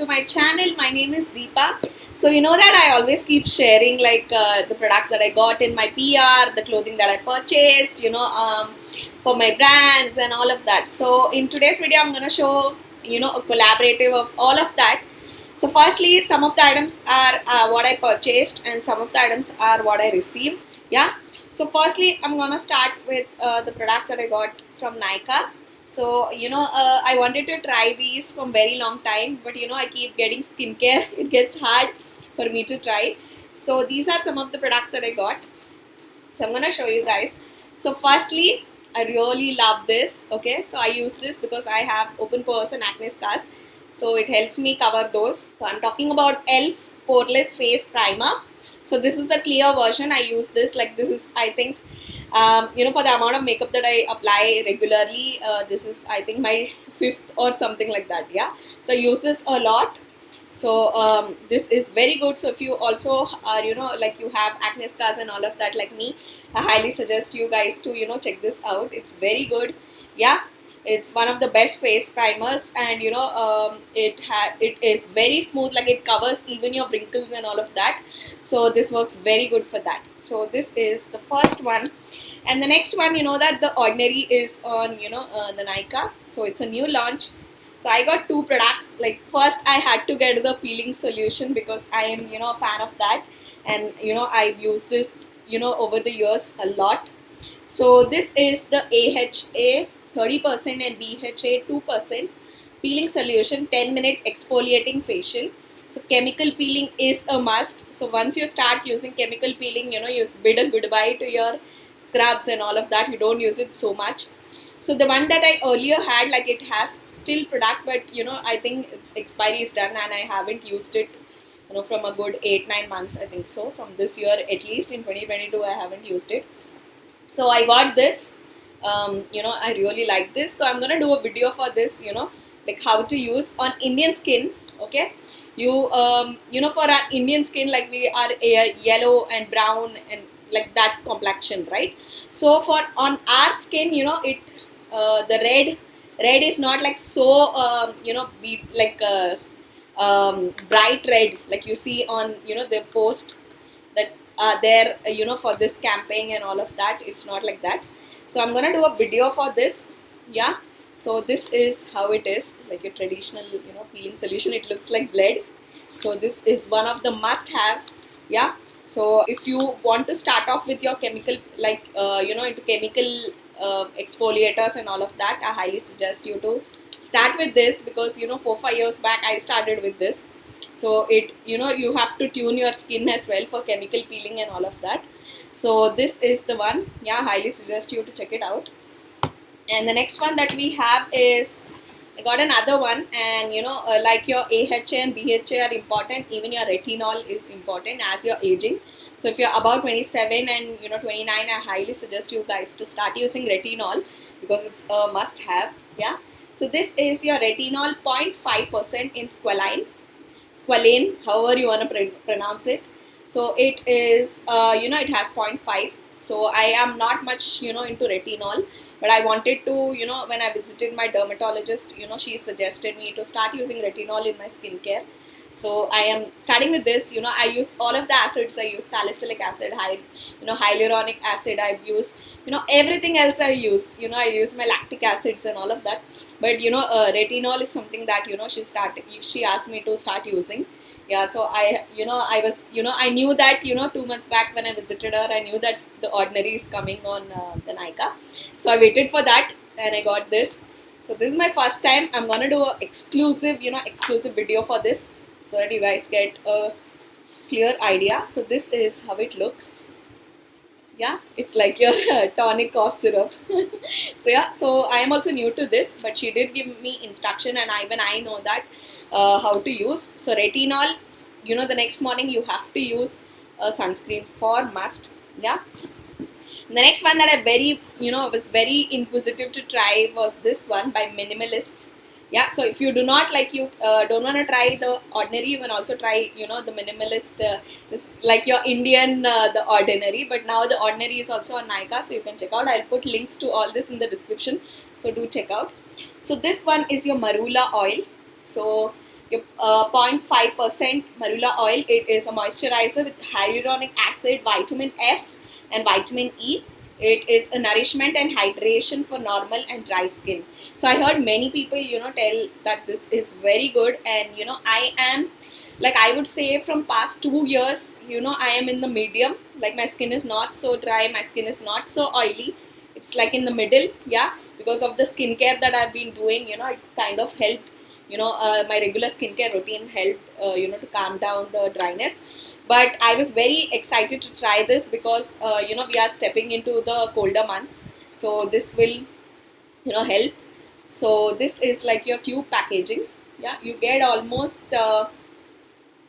to my channel. My name is Deepa. So you know that I always keep sharing the products that I got in my PR, the clothing that I purchased, for my brands and all of that. So in today's video, I'm going to show, a collaborative of all of that. So firstly, some of the items are what I purchased and some of the items are what I received. Yeah. So firstly, I'm going to start with the products that I got from Nykaa. So, I wanted to try these from very long time, but I keep getting skincare. It gets hard for me to try. So these are some of the products that I got. So I'm going to show you guys. So firstly, I really love this. Okay, so I use this because I have open pores and acne scars. So it helps me cover those. So I'm talking about e.l.f. Poreless Face Primer. So this is the clear version. I use this, this is, I think, for the amount of makeup that I apply regularly, this is, I think, my 5th or something like that. Yeah, so I use this a lot. So this is very good. So if you also are, you have acne scars and all of that like me, I highly suggest you guys to, check this out. It's very good. Yeah, it's one of the best face primers, and it is very smooth, like it covers even your wrinkles and all of that. So this works very good for that. So this is the first one. And the next one, that the Ordinary is on, the Nykaa. So it's a new launch. So I got 2 products. Like first I had to get the peeling solution because I am, a fan of that. And, I've used this, over the years a lot. So this is the AHA 30% and BHA 2% peeling solution, 10-minute exfoliating facial. So chemical peeling is a must. So once you start using chemical peeling, you bid a goodbye to your scrubs and all of that. You don't use it so much. So the one that I earlier had, it has still product, but I think its expiry is done and I haven't used it from a good 8-9 months, I think so. From this year, at least in 2022, I haven't used it. So I got this. I really like this. So I'm gonna do a video for this. Like how to use on Indian skin. Okay, for our Indian skin, like we are yellow and brown and like that complexion, right? So for on our skin, the red is not like so be like bright red like you see on the post that there for this campaign and all of that. It's not like that. So I'm gonna do a video for this. Yeah, so this is how it is, like a traditional peeling solution. It looks like blood. So this is one of the must-haves. Yeah, so if you want to start off with your chemical, into chemical exfoliators and all of that, I highly suggest you to start with this because 4-5 years back I started with this. So it you have to tune your skin as well for chemical peeling and all of that. So this is the one. Yeah, highly suggest you to check it out. And the next one that we have is, I got another one, and like your AHA and BHA are important, even your retinol is important as you're aging. So if you're about 27 and 29, I highly suggest you guys to start using retinol because it's a must have. Yeah, so this is your retinol 0.5% in squalane, however you want to pronounce it. So it is it has 0.5. so I am not much into retinol, but I wanted to when I visited my dermatologist, she suggested me to start using retinol in my skincare. So I am starting with this. I use all of the acids. I use salicylic acid, hyaluronic acid. I've used everything else. I use I use my lactic acids and all of that. But retinol is something that she asked me to start using. Yeah, so I knew that 2 months back when I visited her, I knew that the Ordinary is coming on the Nykaa. So I waited for that and I got this. So this is my first time. I'm gonna do a exclusive video for this so that you guys get a clear idea. So this is how it looks. Yeah, it's like your tonic cough syrup. So yeah, so I am also new to this, but she did give me instruction, and even I know that how to use. So retinol, the next morning you have to use a sunscreen for must. Yeah. The next one that I was very inquisitive to try was this one by Minimalist. Yeah, so if you do not don't want to try the Ordinary, you can also try the Minimalist. Is like your Indian the Ordinary, but now the Ordinary is also on Nykaa, so you can check out. I'll put links to all this in the description, so do check out. So this one is your Marula oil. So your 0.5% marula oil. It is a moisturizer with hyaluronic acid, vitamin F, and vitamin E. It is a nourishment and hydration for normal and dry skin. So I heard many people, tell that this is very good, and I am, like, I would say from past 2 years, I am in the medium. Like, my skin is not so dry, my skin is not so oily. It's like in the middle, yeah. Because of the skincare that I've been doing, it kind of helped. My regular skincare routine helped, to calm down the dryness. But I was very excited to try this because, we are stepping into the colder months. So this will, help. So this is like your tube packaging. Yeah, you get almost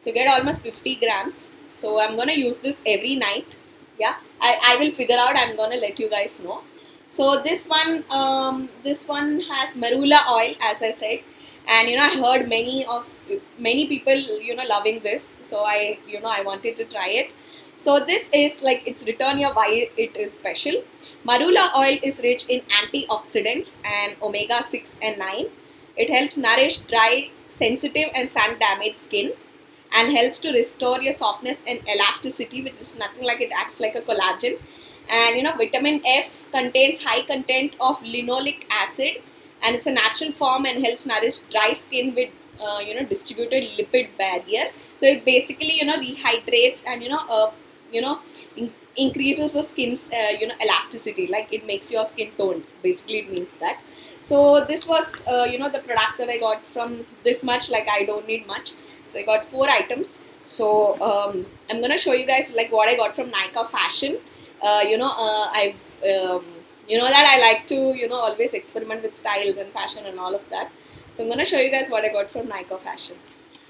50 grams. So I'm gonna use this every night. Yeah, I will figure out. I'm gonna let you guys know. So this one has marula oil, as I said, and I heard many people loving this. So I wanted to try it. So this is like, it's written here why it is special. Marula oil is rich in antioxidants and omega-6 and 9. It helps nourish dry, sensitive and sun damaged skin, and helps to restore your softness and elasticity, which is nothing like, it acts like a collagen. And vitamin F contains high content of linoleic acid, and it's a natural form and helps nourish dry skin with distributed lipid barrier. So it basically rehydrates and increases the skin's elasticity, like it makes your skin toned. Basically it means that. So this was the products that I got from this much. Like, I don't need much, so I got 4 items. So I'm gonna show you guys like what I got from Nykaa fashion. I've that I like to always experiment with styles and fashion and all of that. So I'm gonna show you guys what I got from Nykaa fashion.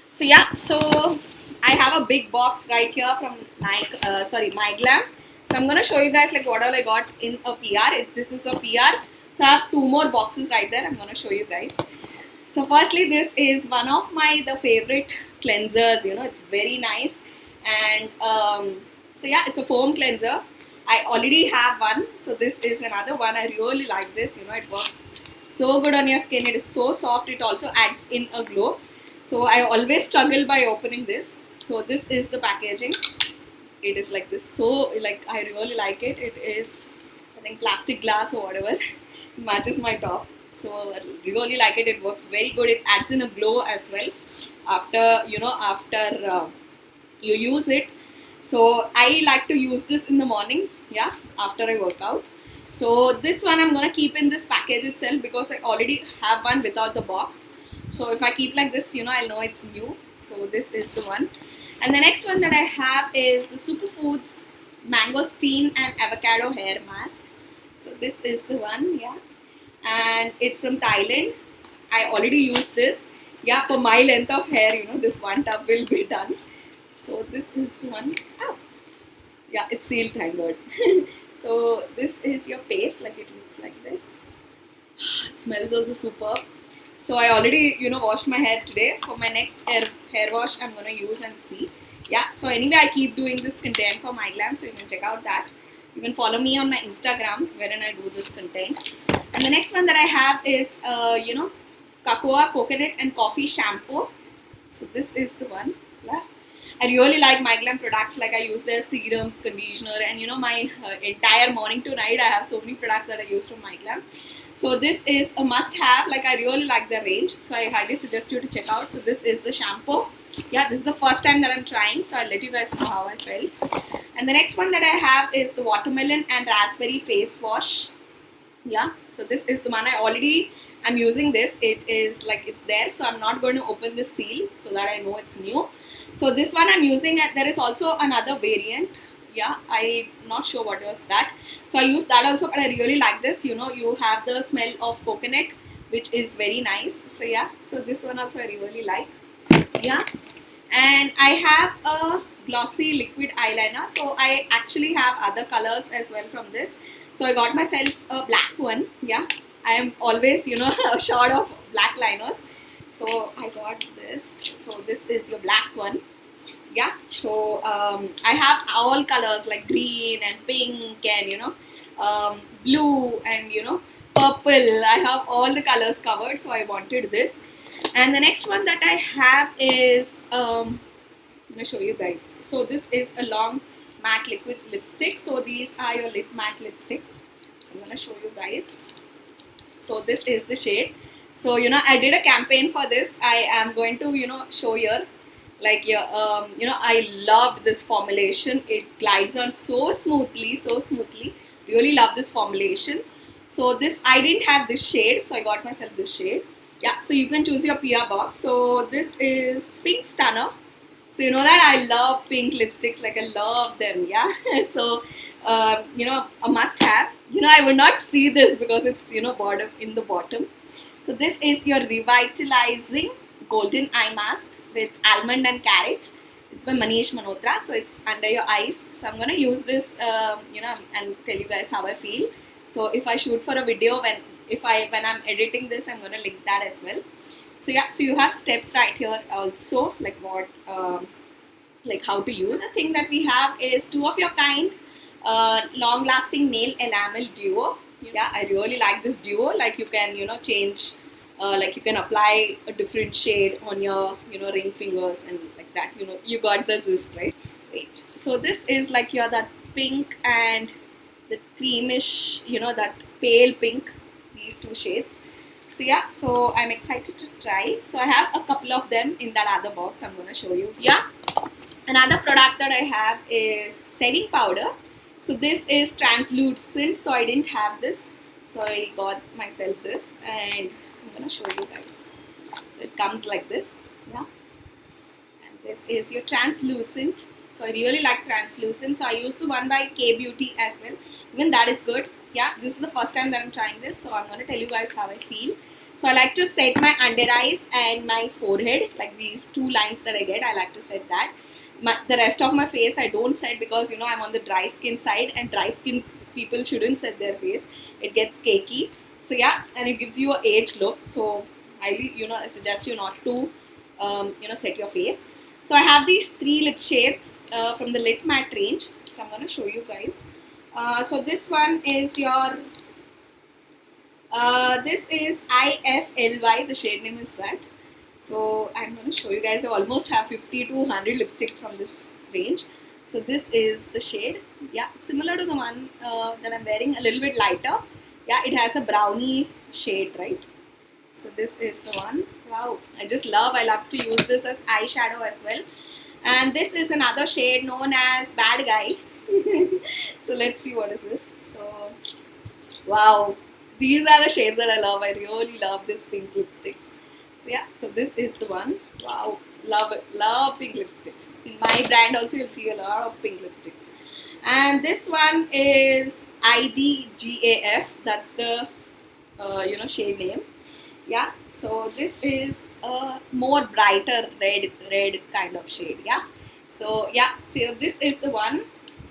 So yeah, so I have a big box right here from MyGlamm. So I'm gonna show you guys like what all I got in a PR. This is a PR. So I have 2 more boxes right there. I'm gonna show you guys. So firstly, this is one of the favorite cleansers. It's very nice, and so yeah, it's a foam cleanser. I already have one, so this is another one. I really like this. It works so good on your skin. It is so soft. It also adds in a glow. So I always struggle by opening this. So this is the packaging. It is like this. So like, I really like it. It is, I think, plastic glass or whatever. It matches my top. So I really like it. It works very good. It adds in a glow as well after you use it. So I like to use this in the morning, yeah, after I work out. So this one I'm gonna keep in this package itself because I already have one without the box. So if I keep like this, I'll know it's new. So this is the one. And the next one that I have is the Superfoods Mangosteen and Avocado Hair Mask. So this is the one, yeah. And it's from Thailand. I already used this. Yeah, for my length of hair, this one tub will be done. So this is the one. Oh, yeah, it's sealed, thank God. So this is your paste, like it looks like this. It smells also superb. So I already, washed my hair today. For my next hair wash, I'm gonna use and see. Yeah. So anyway, I keep doing this content for MyGlamm, so you can check out that. You can follow me on my Instagram, wherein I do this content. And the next one that I have is, cocoa, coconut, and coffee shampoo. So this is the one. Yeah. I really like MyGlamm products. Like, I use their serums, conditioner, and my entire morning to night I have so many products that I use from MyGlamm. So this is a must-have. Like, I really like their range, so I highly suggest you to check out. So this is the shampoo. Yeah, this is the first time that I'm trying, so I'll let you guys know how I felt. And the next one that I have is the watermelon and raspberry face wash. Yeah, so this is the one. I'm using this. It is like, it's there, so I'm not going to open the seal so that I know it's new. So this one I'm using, there is also another variant. Yeah, I'm not sure what was that. So I use that also, but I really like this. You have the smell of coconut, which is very nice. So yeah, so this one also I really like. Yeah, and I have a glossy liquid eyeliner. So I actually have other colors as well from this. So I got myself a black one. Yeah, I am always, short of black liners. So I got this. So this is your black one. Yeah, so I have all colors like green and pink and blue and purple. I have all the colors covered, so I wanted this. And the next one that I have is I'm gonna show you guys. So this is a long matte liquid lipstick. So these are your lip matte lipstick. So I'm gonna show you guys. So this is the shade. So I did a campaign for this. I am going to show here. Like I loved this formulation. It glides on so smoothly, so smoothly. Really love this formulation. So this, I didn't have this shade, so I got myself this shade. Yeah, so you can choose your PR box. So this is Pink Stunner. So you know that I love pink lipsticks, like I love them, yeah. So a must have. I would not see this because it's bottom in the bottom. So this is your revitalizing golden eye mask with almond and carrot. It's by Manish Malhotra, so it's under your eyes. So I'm gonna use this, and tell you guys how I feel. So if I shoot for a video, when I'm editing this, I'm gonna link that as well. So yeah, so you have steps right here also, like what, like how to use. The thing that we have is two of your kind, long-lasting nail enamel duo. Yeah, I really like this duo. Like you can, change, like you can apply a different shade on your, ring fingers and like that. You got the gist, right? Wait. So this is like your that pink and the creamish, that pale pink. These two shades. So yeah, so I'm excited to try. So I have a couple of them in that other box I'm going to show you. Yeah, another product that I have is setting powder. So this is translucent, so I didn't have this. So I got myself this and I'm going to show you guys. So it comes like this. Yeah, and this is your translucent. So I really like translucent. So I use the one by K Beauty as well. Even that is good. Yeah, this is the first time that I'm trying this, so I'm going to tell you guys how I feel. So I like to set my under eyes and my forehead, like these two lines that I get, I like to set that. The rest of my face I don't set because I'm on the dry skin side, and dry skin people shouldn't set their face. It gets cakey. So yeah, and it gives you an aged look. So I suggest you not to set your face. So I have these three lip shades from the Lit Matte range. So I'm going to show you guys. So this one is your, this is IFLY, the shade name is that. So I'm going to show you guys. I almost have 50 to 100 lipsticks from this range. So this is the shade. Yeah, similar to the one that I'm wearing, a little bit lighter. Yeah, it has a brownie shade, right? So this is the one. Wow, I love to use this as eyeshadow as well. And this is another shade known as Bad Guy. So let's see what is this. So wow, these are the shades that I love. I really love this pink lipsticks. So yeah, so this is the one. Wow, love it. Love pink lipsticks. In my brand also you'll see a lot of pink lipsticks. And this one is IDGAF. That's the shade name. Yeah, so this is a more brighter red kind of shade. Yeah, so yeah, so this is the one.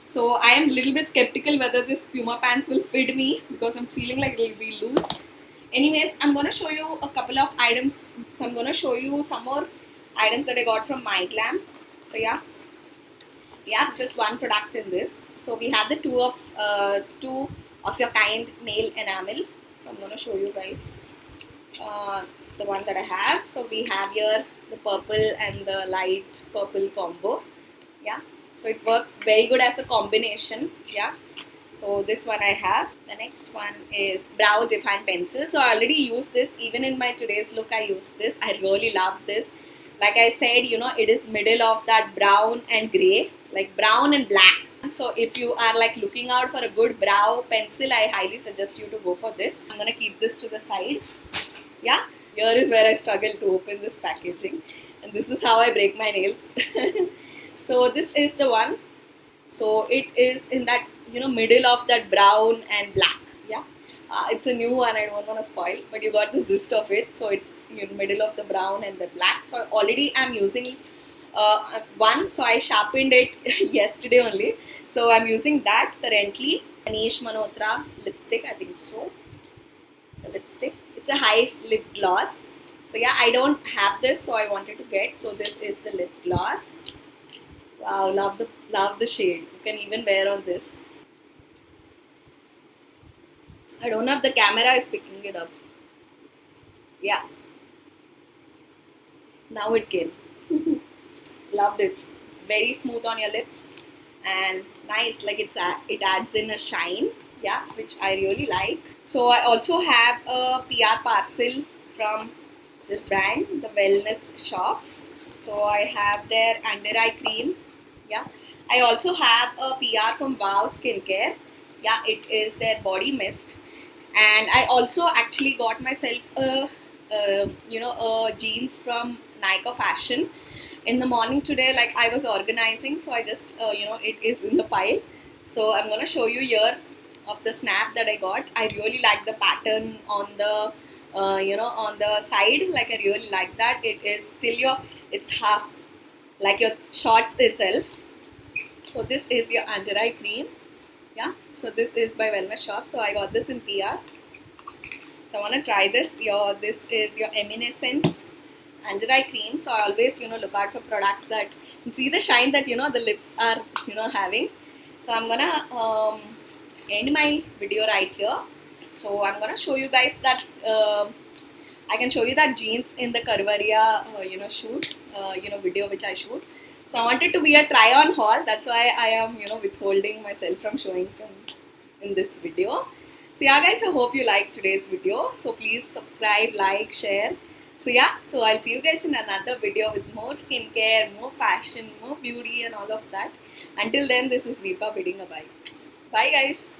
So I am a little bit skeptical whether this Puma pants will fit me because I'm feeling like it will be loose. Anyways, I'm going to show you a couple of items. So I'm going to show you some more items that I got from MyGlamm. So yeah, just one product in this. So we have the two of your kind nail enamel. So I'm going to show you guys the one that I have. So we have here the purple and the light purple combo. Yeah, so it works very good as a combination. Yeah, so this one I have. The next one is brow define pencil. So I already used this. Even in my today's look I used this. I really love this. Like I said, it is middle of that brown and grey, like brown and black. So if you are like looking out for a good brow pencil, I highly suggest you to go for this. I'm gonna keep this to the side. Yeah, here is where I struggle to open this packaging, and this is how I break my nails. So this is the one. So it is in that middle of that brown and black. Yeah, it's a new one. I don't want to spoil, but you got the gist of it. So it's middle of the brown and the black. So already I'm using one. So I sharpened it yesterday only. So I'm using that currently. Manish Malhotra lipstick, I think so. It's a lipstick. It's a high lip gloss. So yeah, I don't have this, so I wanted to get. So this is the lip gloss. Wow, love the shade. You can even wear on this. I don't know if the camera is picking it up. Yeah. Now it came. Loved it. It's very smooth on your lips and nice. Like it adds in a shine. Yeah, which I really like. So I also have a PR parcel from this brand, the Wellness Shop. So I have their under eye cream. Yeah. I also have a PR from Wow Skincare. Yeah, it is their body mist. And I also actually got myself a jeans from Nykaa Fashion in the morning today. Like I was organizing, so I just it is in the pile. So I'm gonna show you here of the snap that I got. I really like the pattern on the on the side. Like I really like that. It is still it's half like your shorts itself. So this is your under eye cream. Yeah. So this is by Wellness Shop. So I got this in PR. So I want to try this. This is your Eminescence under eye cream. So I always look out for products that see the shine that the lips are having. So I'm gonna end my video right here. So I'm gonna show you guys that I can show you that jeans in the Carvaria shoot video which I shoot. So I wanted to be a try on haul. That's why I am withholding myself from showing in this video. So yeah guys, I hope you liked today's video. So please subscribe, like, share. So yeah, so I'll see you guys in another video with more skincare, more fashion, more beauty and all of that. Until then, this is Deepa bidding a bye. Bye guys.